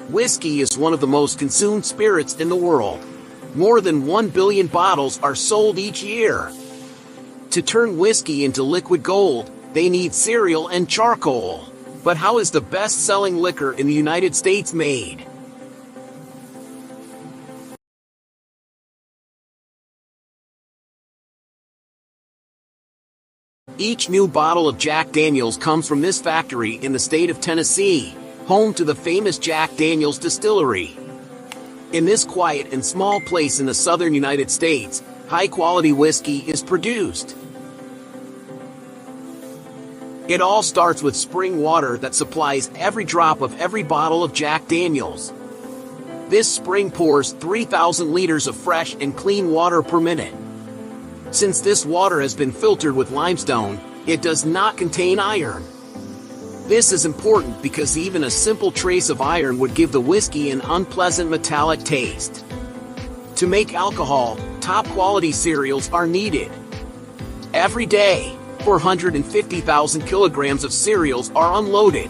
Whiskey is one of the most consumed spirits in the world. More than 1 billion bottles are sold each year. To turn whiskey into liquid gold, they need cereal and charcoal. But how is the best-selling liquor in the United States made? Each new bottle of Jack Daniel's comes from this factory in the state of Tennessee, home to the famous Jack Daniel's Distillery. In this quiet and small place in the southern United States, high-quality whiskey is produced. It all starts with spring water that supplies every drop of every bottle of Jack Daniel's. This spring pours 3,000 liters of fresh and clean water per minute. Since this water has been filtered with limestone, it does not contain iron. This is important because even a simple trace of iron would give the whiskey an unpleasant metallic taste. To make alcohol, top-quality cereals are needed. Every day, 450,000 kilograms of cereals are unloaded.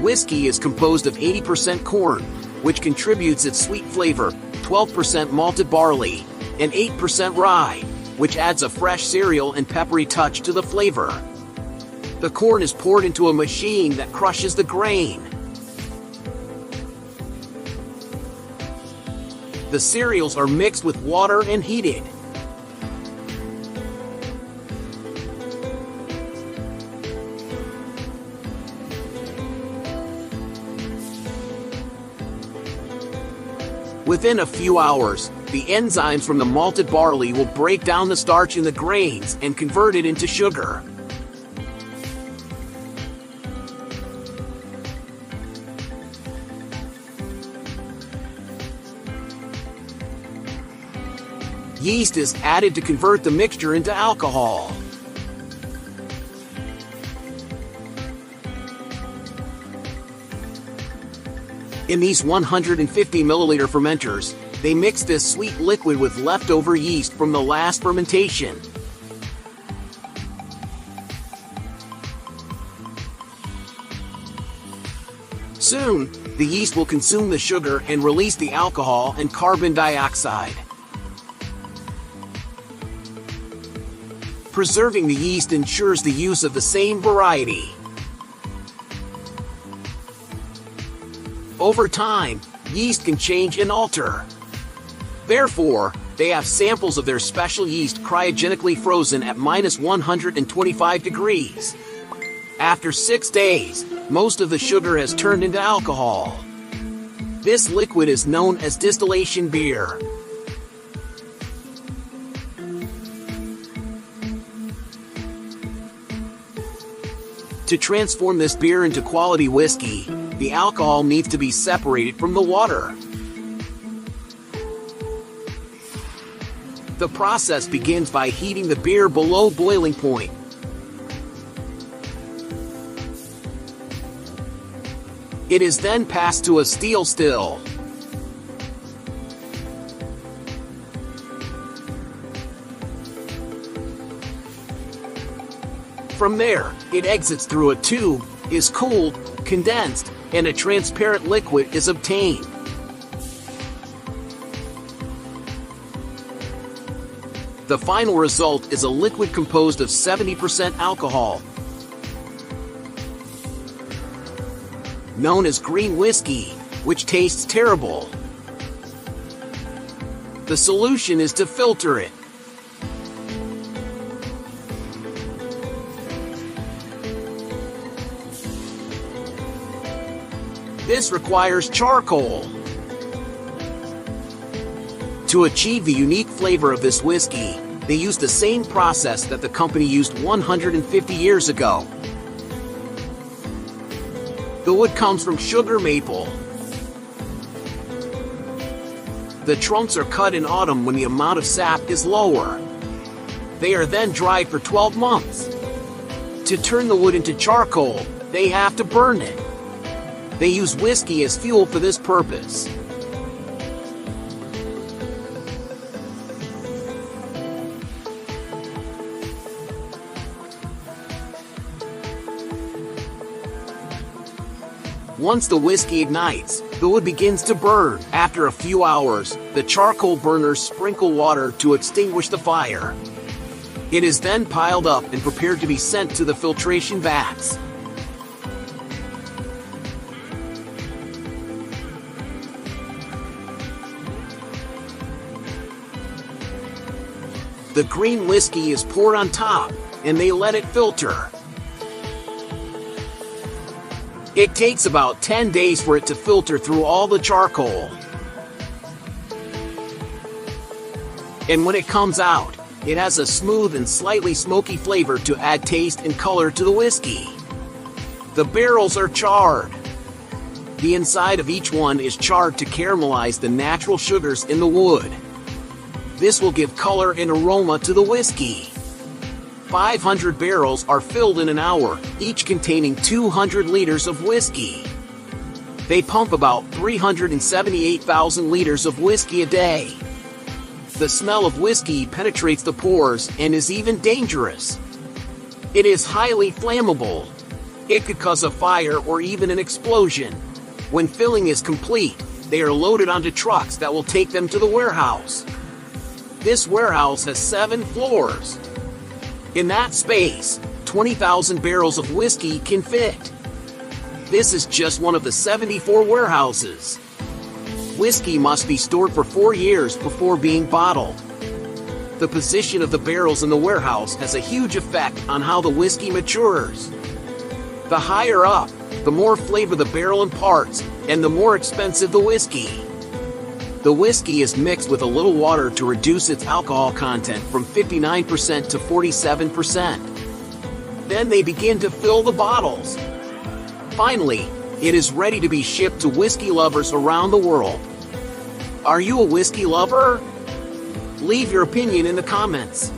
Whiskey is composed of 80% corn, which contributes its sweet flavor, 12% malted barley, and 8% rye, which adds a fresh cereal and peppery touch to the flavor. The corn is poured into a machine that crushes the grain. The cereals are mixed with water and heated. Within a few hours, the enzymes from the malted barley will break down the starch in the grains and convert it into sugar. Yeast is added to convert the mixture into alcohol. In these 150 milliliter fermenters, they mix this sweet liquid with leftover yeast from the last fermentation. Soon, the yeast will consume the sugar and release the alcohol and carbon dioxide. Preserving the yeast ensures the use of the same variety. Over time, yeast can change and alter. Therefore, they have samples of their special yeast cryogenically frozen at -125 degrees. After 6 days, most of the sugar has turned into alcohol. This liquid is known as distillation beer. To transform this beer into quality whiskey, the alcohol needs to be separated from the water. The process begins by heating the beer below boiling point. It is then passed to a steel still. From there, it exits through a tube, is cooled, condensed, and a transparent liquid is obtained. The final result is a liquid composed of 70% alcohol, known as green whiskey, which tastes terrible. The solution is to filter it. This requires charcoal. To achieve the unique flavor of this whiskey, they use the same process that the company used 150 years ago. The wood comes from sugar maple. The trunks are cut in autumn when the amount of sap is lower. They are then dried for 12 months. To turn the wood into charcoal, they have to burn it. They use whiskey as fuel for this purpose. Once the whiskey ignites, the wood begins to burn. After a few hours, the charcoal burners sprinkle water to extinguish the fire. It is then piled up and prepared to be sent to the filtration vats. The green whiskey is poured on top, and they let it filter. It takes about 10 days for it to filter through all the charcoal. And when it comes out, it has a smooth and slightly smoky flavor to add taste and color to the whiskey. The barrels are charred. The inside of each one is charred to caramelize the natural sugars in the wood. This will give color and aroma to the whiskey. 500 barrels are filled in an hour, each containing 200 liters of whiskey. They pump about 378,000 liters of whiskey a day. The smell of whiskey penetrates the pores and is even dangerous. It is highly flammable. It could cause a fire or even an explosion. When filling is complete, they are loaded onto trucks that will take them to the warehouse. This warehouse has 7 floors. In that space, 20,000 barrels of whiskey can fit. This is just one of the 74 warehouses. Whiskey must be stored for 4 years before being bottled. The position of the barrels in the warehouse has a huge effect on how the whiskey matures. The higher up, the more flavor the barrel imparts, and the more expensive the whiskey. The whiskey is mixed with a little water to reduce its alcohol content from 59% to 47%. Then they begin to fill the bottles. Finally, it is ready to be shipped to whiskey lovers around the world. Are you a whiskey lover? Leave your opinion in the comments.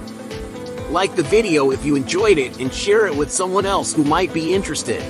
Like the video if you enjoyed it and share it with someone else who might be interested.